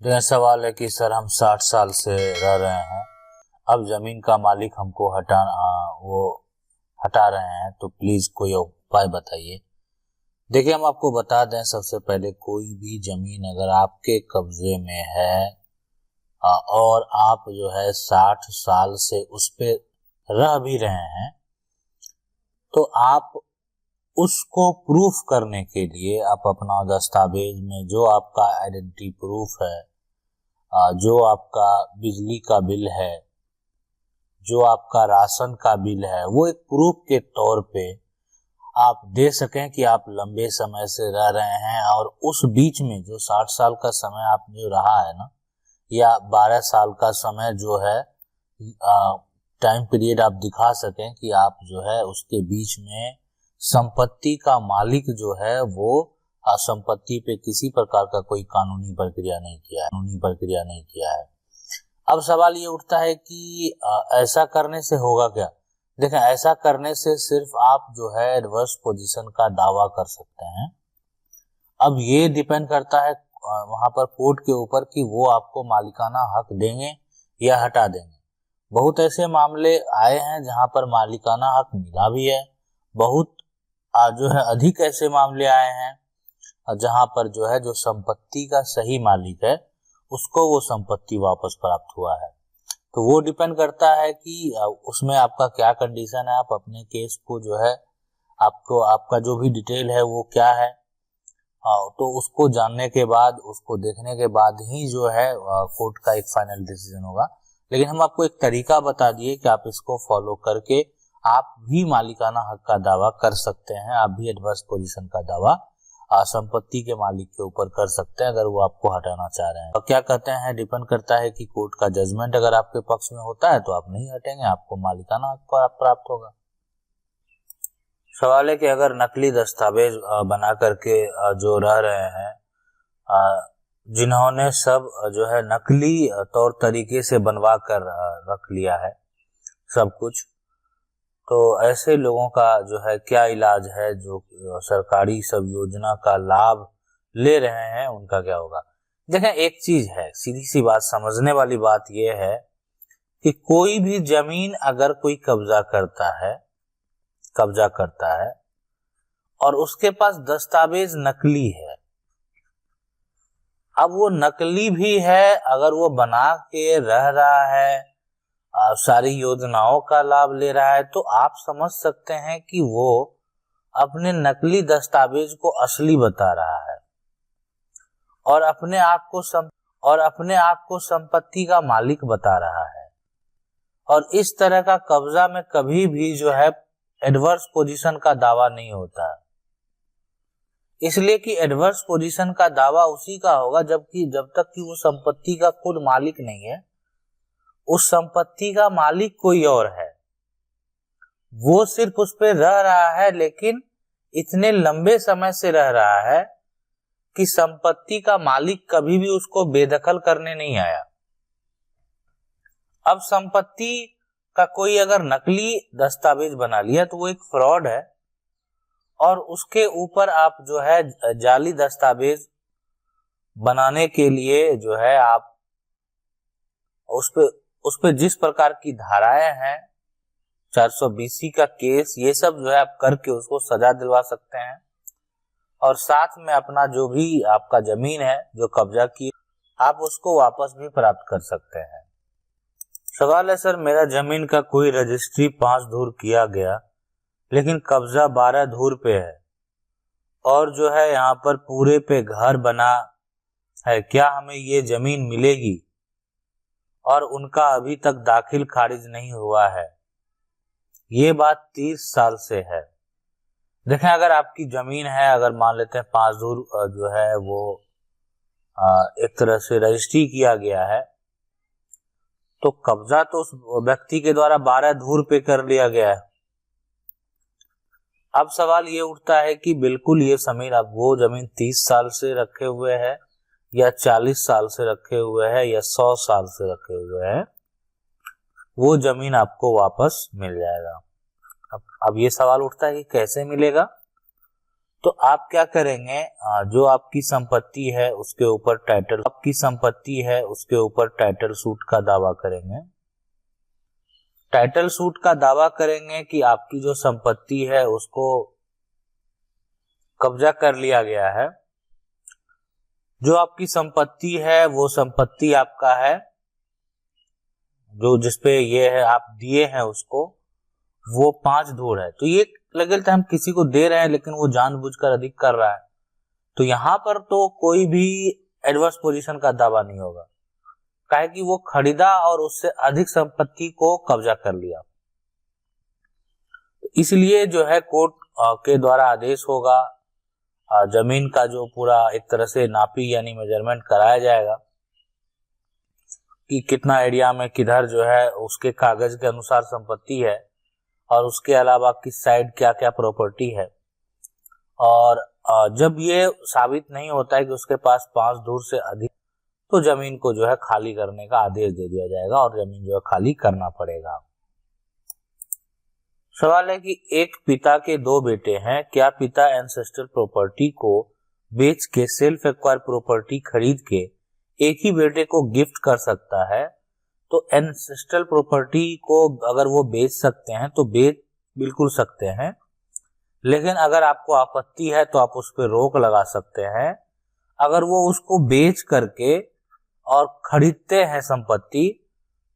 तो यह सवाल है कि सर हम 60 साल से रह रहे हैं, अब जमीन का मालिक हमको हटा रहे हैं, तो प्लीज कोई उपाय बताइए। देखिए, हम आपको बता दें, सबसे पहले कोई भी जमीन अगर आपके कब्जे में है और आप जो है 60 साल से उस पे रह भी रहे हैं, तो आप उसको प्रूफ करने के लिए आप अपना दस्तावेज में जो आपका आइडेंटिटी प्रूफ है, जो आपका बिजली का बिल है, जो आपका राशन का बिल है, वो एक प्रूफ के तौर पे आप दे सकें कि आप लंबे समय से रह रहे हैं। और उस बीच में जो 60 साल का समय आप जो रहा है ना, या 12 साल का समय जो है टाइम पीरियड आप दिखा सकें कि आप जो है उसके बीच में संपत्ति का मालिक जो है वो संपत्ति पे किसी प्रकार का कोई कानूनी प्रक्रिया नहीं किया है। अब सवाल ये उठता है कि ऐसा करने से होगा क्या। देखें, ऐसा करने से सिर्फ आप जो है एडवर्स पोजीशन का दावा कर सकते हैं। अब ये डिपेंड करता है वहां पर कोर्ट के ऊपर कि वो आपको मालिकाना हक देंगे या हटा देंगे। बहुत ऐसे मामले आए हैं जहां पर मालिकाना हक मिला भी है, बहुत जो है अधिक ऐसे मामले आए हैं जहां पर जो है जो संपत्ति का सही मालिक है उसको वो संपत्ति वापस प्राप्त हुआ है। तो वो डिपेंड करता है कि उसमें आपका क्या कंडीशन है, आप अपने केस को जो है आपको आपका जो भी डिटेल है वो क्या है, तो उसको जानने के बाद, उसको देखने के बाद ही जो है कोर्ट का एक फाइनल डिसीजन होगा। लेकिन हम आपको एक तरीका बता दिए कि आप इसको फॉलो करके आप भी मालिकाना हक का दावा कर सकते हैं, आप भी एडवर्स पोजीशन का दावा संपत्ति के मालिक के ऊपर कर सकते हैं अगर वो आपको हटाना चाह रहे हैं। तो क्या कहते हैं, डिपेंड करता है कि कोर्ट का जजमेंट अगर आपके पक्ष में होता है तो आप नहीं हटेंगे, आपको मालिकाना हक प्राप्त होगा। सवाल है कि अगर नकली दस्तावेज बना करके जो रह रहे हैं, जिन्होंने सब जो है नकली तौर तरीके से बनवा कर रख लिया है सब कुछ, तो ऐसे लोगों का जो है क्या इलाज है, जो सरकारी सब योजना का लाभ ले रहे हैं उनका क्या होगा। देखें, एक चीज है, सीधी सी बात, समझने वाली बात यह है कि कोई भी जमीन अगर कोई कब्जा करता है और उसके पास दस्तावेज नकली है, अब वो नकली भी है, अगर वो बना के रह रहा है, सारी योजनाओं का लाभ ले रहा है, तो आप समझ सकते हैं कि वो अपने नकली दस्तावेज को असली बता रहा है और अपने आप को संपत्ति का मालिक बता रहा है। और इस तरह का कब्जा में कभी भी जो है एडवर्स पोजीशन का दावा नहीं होता, इसलिए कि एडवर्स पोजीशन का दावा उसी का होगा जब तक कि वो संपत्ति का खुद मालिक नहीं है, उस संपत्ति का मालिक कोई और है, वो सिर्फ उस पे रह रहा है, लेकिन इतने लंबे समय से रह रहा है कि संपत्ति का मालिक कभी भी उसको बेदखल करने नहीं आया। अब संपत्ति का कोई अगर नकली दस्तावेज बना लिया तो वो एक फ्रॉड है, और उसके ऊपर आप जो है जाली दस्तावेज बनाने के लिए जो है आप उस पे जिस प्रकार की धाराएं हैं, 420 का केस, ये सब जो है आप करके उसको सजा दिलवा सकते हैं, और साथ में अपना जो भी आपका जमीन है जो कब्जा की, आप उसको वापस भी प्राप्त कर सकते हैं। सवाल है, सर मेरा जमीन का कोई रजिस्ट्री 5 धूर किया गया लेकिन कब्जा 12 धूर पे है, और जो है यहाँ पर पूरे पे घर बना है, क्या हमें ये जमीन मिलेगी? और उनका अभी तक दाखिल खारिज नहीं हुआ है। ये बात 30 साल से है। देखें, अगर आपकी जमीन है, अगर मान लेते हैं 5 धूर जो है वो एक तरह से रजिस्ट्री किया गया है, तो कब्जा तो उस व्यक्ति के द्वारा 12 धूर पे कर लिया गया है। अब सवाल ये उठता है कि बिल्कुल ये जमीन, अब वो जमीन 30 साल से रखे हुए है या 40 साल से रखे हुए है या 100 साल से रखे हुए है, वो जमीन आपको वापस मिल जाएगा। अब ये सवाल उठता है कि कैसे मिलेगा। तो आप क्या करेंगे, जो आपकी संपत्ति है उसके ऊपर टाइटल सूट का दावा करेंगे। टाइटल सूट का दावा करेंगे कि आपकी जो संपत्ति है उसको कब्जा कर लिया गया है। जो आपकी संपत्ति है वो संपत्ति आपका है, जो जिसपे ये है आप दिए हैं उसको, वो 5 धूर है। तो ये लगता है हम किसी को दे रहे हैं लेकिन वो जानबूझकर अधिक कर रहा है, तो यहां पर तो कोई भी एडवर्स पोजीशन का दावा नहीं होगा, काहे कि वो खरीदा और उससे अधिक संपत्ति को कब्जा कर लिया। तो इसलिए जो है कोर्ट के द्वारा आदेश होगा, जमीन का जो पूरा एक तरह से नापी यानी मेजरमेंट कराया जाएगा कि कितना एरिया में किधर जो है उसके कागज के अनुसार संपत्ति है, और उसके अलावा किस साइड क्या क्या प्रॉपर्टी है। और जब ये साबित नहीं होता है कि उसके पास 5 धूर से अधिक, तो जमीन को जो है खाली करने का आदेश दे दिया जाएगा और जमीन जो है खाली करना पड़ेगा। सवाल है कि एक पिता के 2 बेटे हैं, क्या पिता एंसेस्ट्रल प्रॉपर्टी को बेच के सेल्फ एक्वायर प्रॉपर्टी खरीद के एक ही बेटे को गिफ्ट कर सकता है? तो एंसेस्ट्रल प्रॉपर्टी को अगर वो बेच सकते हैं तो बेच बिल्कुल सकते हैं, लेकिन अगर आपको आपत्ति है तो आप उस पर रोक लगा सकते हैं। अगर वो उसको बेच करके और खरीदते हैं संपत्ति,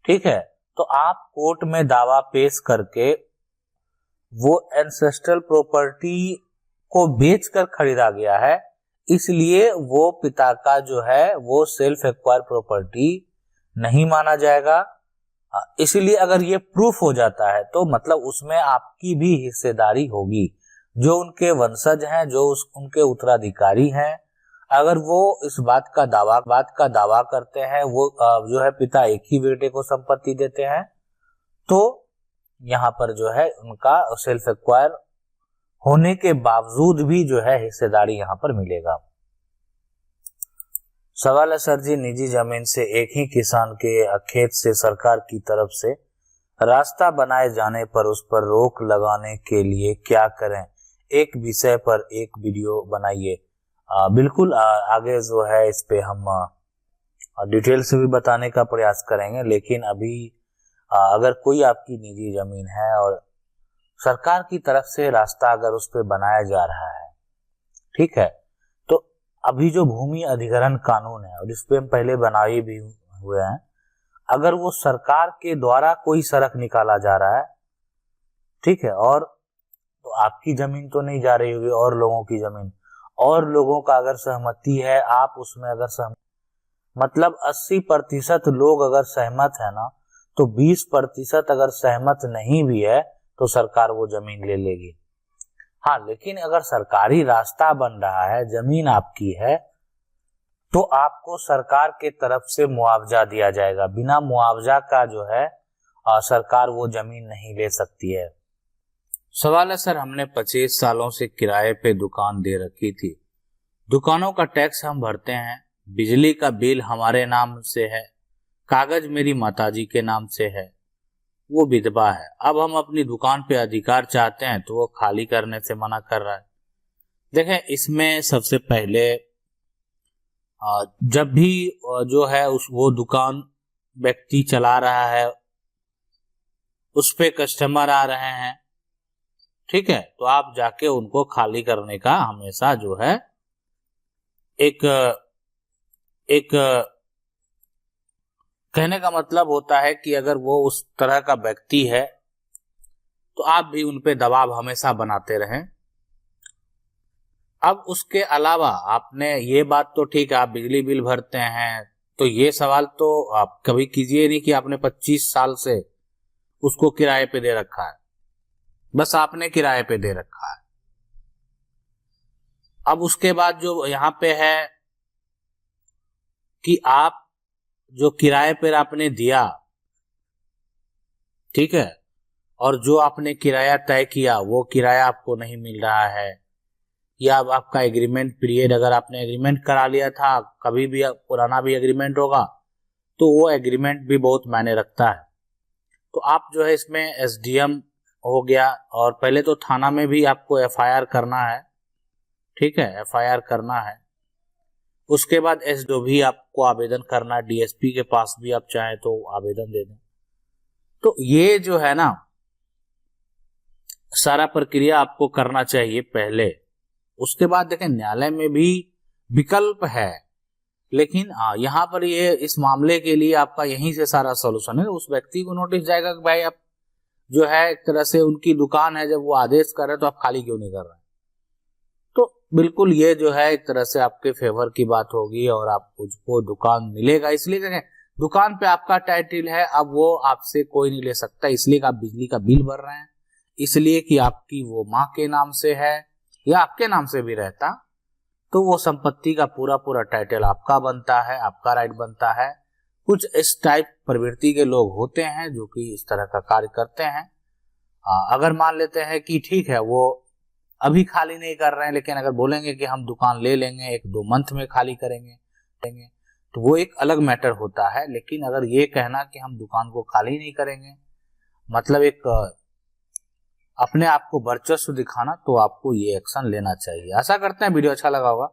ठीक है, तो आप कोर्ट में दावा पेश करके वो एंसेस्ट्रल प्रॉपर्टी को बेचकर खरीदा गया है, इसलिए वो पिता का जो है वो सेल्फ एक्वायर प्रॉपर्टी नहीं माना जाएगा। इसलिए अगर ये प्रूफ हो जाता है तो मतलब उसमें आपकी भी हिस्सेदारी होगी। जो उनके वंशज हैं, जो उनके उत्तराधिकारी हैं, अगर वो इस बात का दावा करते हैं, वो जो है पिता एक ही बेटे को संपत्ति देते हैं, तो यहाँ पर जो है उनका सेल्फ एक्वायर होने के बावजूद भी जो है हिस्सेदारी यहाँ पर मिलेगा। सवाल है सर जी, निजी जमीन से एक ही किसान के खेत से सरकार की तरफ से रास्ता बनाए जाने पर उस पर रोक लगाने के लिए क्या करें? एक विषय पर एक वीडियो बनाइए। बिल्कुल आगे जो है इस पे हम डिटेल से भी बताने का प्रयास करेंगे, लेकिन अभी अगर कोई आपकी निजी जमीन है और सरकार की तरफ से रास्ता अगर उस पर बनाया जा रहा है, ठीक है, तो अभी जो भूमि अधिग्रहण कानून है और इस पे हम पहले बनाए भी हुए हैं, अगर वो सरकार के द्वारा कोई सड़क निकाला जा रहा है, ठीक है, और तो आपकी जमीन तो नहीं जा रही होगी, और लोगों की जमीन, और लोगों का अगर सहमति है, आप उसमें अगर मतलब 80% लोग अगर सहमत है ना, तो 20% अगर सहमत नहीं भी है तो सरकार वो जमीन ले लेगी। हाँ, लेकिन अगर सरकारी रास्ता बन रहा है, जमीन आपकी है, तो आपको सरकार के तरफ से मुआवजा दिया जाएगा। बिना मुआवजा का जो है सरकार वो जमीन नहीं ले सकती है। सवाल है सर, हमने 25 सालों से किराए पे दुकान दे रखी थी, दुकानों का टैक्स हम भरते हैं, बिजली का बिल हमारे नाम से है, कागज मेरी माताजी के नाम से है, वो विधवा है, अब हम अपनी दुकान पे अधिकार चाहते हैं तो वो खाली करने से मना कर रहा है। देखें, इसमें सबसे पहले जब भी जो है वो दुकान व्यक्ति चला रहा है, उस पे कस्टमर आ रहे हैं, ठीक है, तो आप जाके उनको खाली करने का हमेशा जो है एक कहने का मतलब होता है कि अगर वो उस तरह का व्यक्ति है तो आप भी उन पे दबाव हमेशा बनाते रहें। अब उसके अलावा आपने ये बात तो ठीक है, आप बिजली बिल भरते हैं, तो ये सवाल तो आप कभी कीजिए नहीं कि आपने 25 साल से उसको किराए पे दे रखा है, बस आपने किराए पे दे रखा है। अब उसके बाद जो यहाँ पे है कि आप जो किराए पर आपने दिया, ठीक है, और जो आपने किराया तय किया वो किराया आपको नहीं मिल रहा है, या आपका एग्रीमेंट पीरियड, अगर आपने एग्रीमेंट करा लिया था, कभी भी पुराना भी एग्रीमेंट होगा तो वो एग्रीमेंट भी बहुत मायने रखता है। तो आप जो है इसमें एसडीएम हो गया, और पहले तो थाना में भी आपको एफआईआर करना है, ठीक है, एफआईआर करना है। उसके बाद एसडब्ल्यू भी आपको आवेदन करना है, डीएसपी के पास भी आप चाहें तो आवेदन दे दें। तो ये जो है ना सारा प्रक्रिया आपको करना चाहिए पहले। उसके बाद देखें न्यायालय में भी विकल्प है, लेकिन यहाँ पर ये इस मामले के लिए आपका यहीं से सारा सॉल्यूशन है। उस व्यक्ति को नोटिस जाएगा कि भाई आप जो है एक तरह से उनकी दुकान है, जब वो आदेश कर रहे हैं तो आप खाली क्यों नहीं कर रहे हैं। तो बिल्कुल ये जो है एक तरह से आपके फेवर की बात होगी और आपको दुकान मिलेगा। इसलिए देखें दुकान पे आपका टाइटल है, अब वो आपसे कोई नहीं ले सकता, इसलिए कि आप बिजली का बिल भर रहे हैं, इसलिए कि आपकी वो माँ के नाम से है या आपके नाम से भी रहता तो वो संपत्ति का पूरा पूरा टाइटल आपका बनता है, आपका राइट बनता है। कुछ इस टाइप प्रवृत्ति के लोग होते हैं जो कि इस तरह का कार्य करते हैं। अगर मान लेते हैं कि ठीक है वो अभी खाली नहीं कर रहे हैं, लेकिन अगर बोलेंगे कि हम दुकान ले लेंगे 1-2 मंथ में खाली करेंगे तो वो एक अलग मैटर होता है। लेकिन अगर ये कहना कि हम दुकान को खाली नहीं करेंगे मतलब एक अपने आप को वर्चस्व दिखाना, तो आपको ये एक्शन लेना चाहिए। आशा करते हैं वीडियो अच्छा लगा होगा।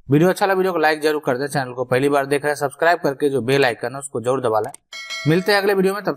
वीडियो अच्छा लगा वीडियो को लाइक जरूर कर दें। चैनल को पहली बार देख रहे हैं सब्सक्राइब करके जो बेल आइकन है उसको जरूर दबा लें। मिलते हैं अगले वीडियो में, तब